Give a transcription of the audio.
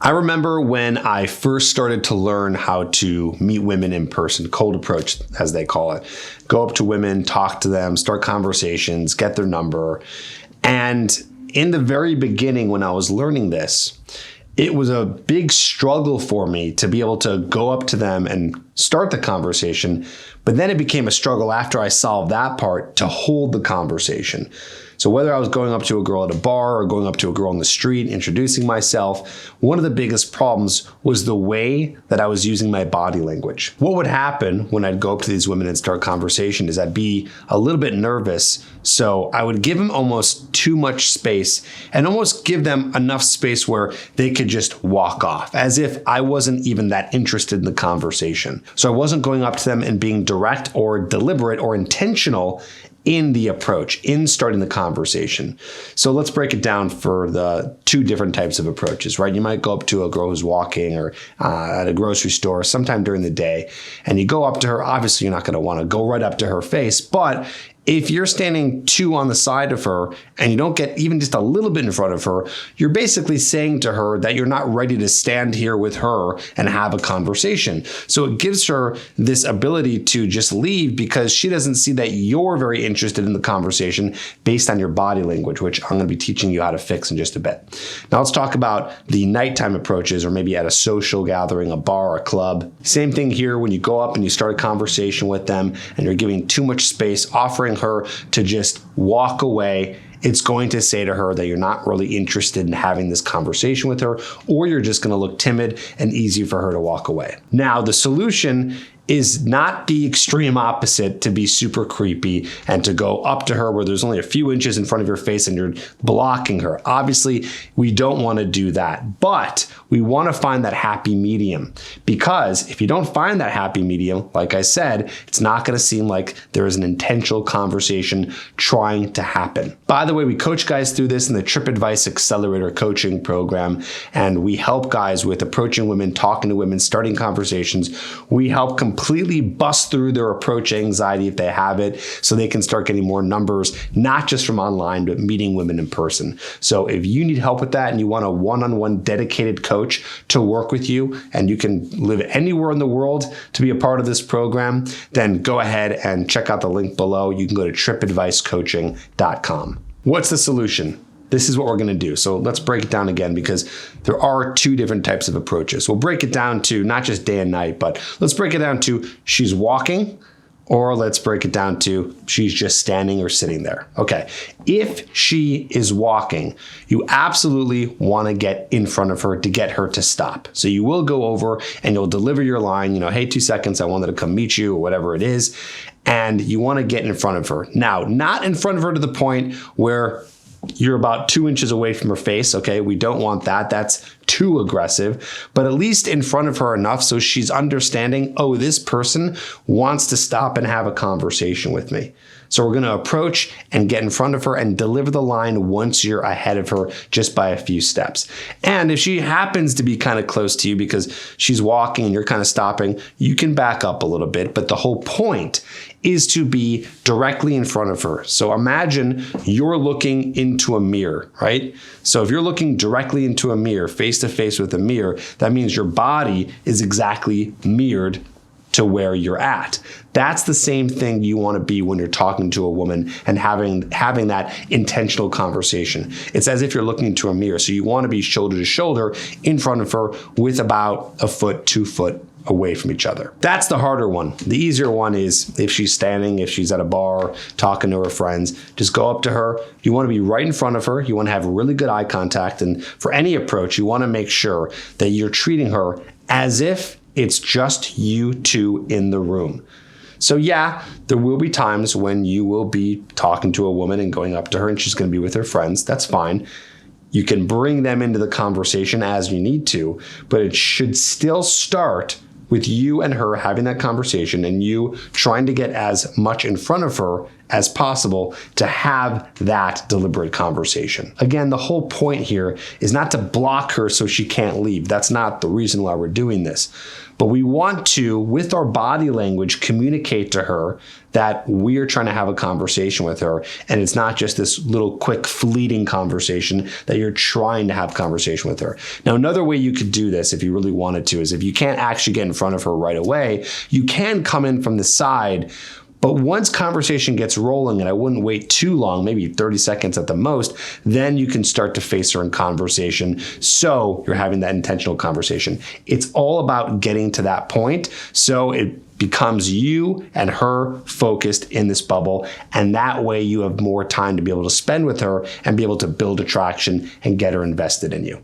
I remember when I first started to learn how to meet women in person, cold approach, as they call it. Go up to women, talk to them, start conversations, get their number. And in the very beginning, when I was learning this, it was a big struggle for me to be able to go up to them and start the conversation. But then it became a struggle after I solved that part to hold the conversation. So whether I was going up to a girl at a bar or going up to a girl on the street, introducing myself, one of the biggest problems was the way that I was using my body language. What would happen when I'd go up to these women and start conversation is I'd be a little bit nervous. So I would give them almost too much space and almost give them enough space where they could just walk off, as if I wasn't even that interested in the conversation. So I wasn't going up to them and being direct or deliberate or intentional in the approach, in starting the conversation. So let's break it down for the two different types of approaches, right? You might go up to a girl who's walking or at a grocery store sometime during the day, and you go up to her. Obviously, you're not going to want to go right up to her face, but if you're standing two on the side of her and you don't get even just a little bit in front of her, you're basically saying to her that you're not ready to stand here with her and have a conversation. So it gives her this ability to just leave because she doesn't see that you're very interested in the conversation based on your body language, which I'm going to be teaching you how to fix in just a bit. Now let's talk about the nighttime approaches, or maybe at a social gathering, a bar, a club. Same thing here. When you go up and you start a conversation with them and you're giving too much space, offering her to just walk away, it's going to say to her that you're not really interested in having this conversation with her, or you're just going to look timid and easy for her to walk away. Now, the solution is not the extreme opposite, to be super creepy and to go up to her where there's only a few inches in front of your face and you're blocking her. Obviously, we don't want to do that, but we want to find that happy medium, because if you don't find that happy medium, like I said, it's not going to seem like there is an intentional conversation trying to happen. By the way, we coach guys through this in the TripAdvice Accelerator coaching program, and we help guys with approaching women, talking to women, starting conversations. We help completely bust through their approach anxiety if they have it, so they can start getting more numbers, not just from online, but meeting women in person. So if you need help with that and you want a one-on-one dedicated coach to work with you, and you can live anywhere in the world to be a part of this program, then go ahead and check out the link below. You can go to tripadvicecoaching.com. What's the solution? This is what we're going to do. So let's break it down again, because there are two different types of approaches. We'll break it down to not just day and night, but let's break it down to she's walking, or let's break it down to she's just standing or sitting there. Okay, if she is walking, you absolutely want to get in front of her to get her to stop. So you will go over and you'll deliver your line, hey, 2 seconds, I wanted to come meet you, or whatever it is. And you want to get in front of her. Now, not in front of her to the point where you're about 2 inches away from her face, okay? We don't want that. That's too aggressive, but at least in front of her enough so she's understanding, oh, this person wants to stop and have a conversation with me. So we're going to approach and get in front of her and deliver the line once you're ahead of her, just by a few steps. And if she happens to be kind of close to you because she's walking and you're kind of stopping, you can back up a little bit. But the whole point is to be directly in front of her. So imagine you're looking into a mirror, right? So if you're looking directly into a mirror, face to face with a mirror, that means your body is exactly mirrored to where you're at. That's the same thing you want to be when you're talking to a woman and having that intentional conversation. It's as if you're looking into a mirror. So you want to be shoulder to shoulder in front of her with about a foot, 2 foot away from each other. That's the harder one. The easier one is if she's standing, if she's at a bar talking to her friends, just go up to her. You want to be right in front of her. You want to have really good eye contact. And for any approach, you want to make sure that you're treating her as if it's just you two in the room. So yeah, there will be times when you will be talking to a woman and going up to her and she's going to be with her friends. That's fine. You can bring them into the conversation as you need to, but it should still start with you and her having that conversation and you trying to get as much in front of her as possible to have that deliberate conversation. Again, the whole point here is not to block her so she can't leave. That's not the reason why we're doing this. But we want to, with our body language, communicate to her that we're trying to have a conversation with her, and it's not just this little quick fleeting conversation, that you're trying to have a conversation with her. Now, another way you could do this if you really wanted to is if you can't actually get in front of her right away, you can come in from the side. But once conversation gets rolling, and I wouldn't wait too long, maybe 30 seconds at the most, then you can start to face her in conversation. So you're having that intentional conversation. It's all about getting to that point. So it becomes you and her focused in this bubble. And that way you have more time to be able to spend with her and be able to build attraction and get her invested in you.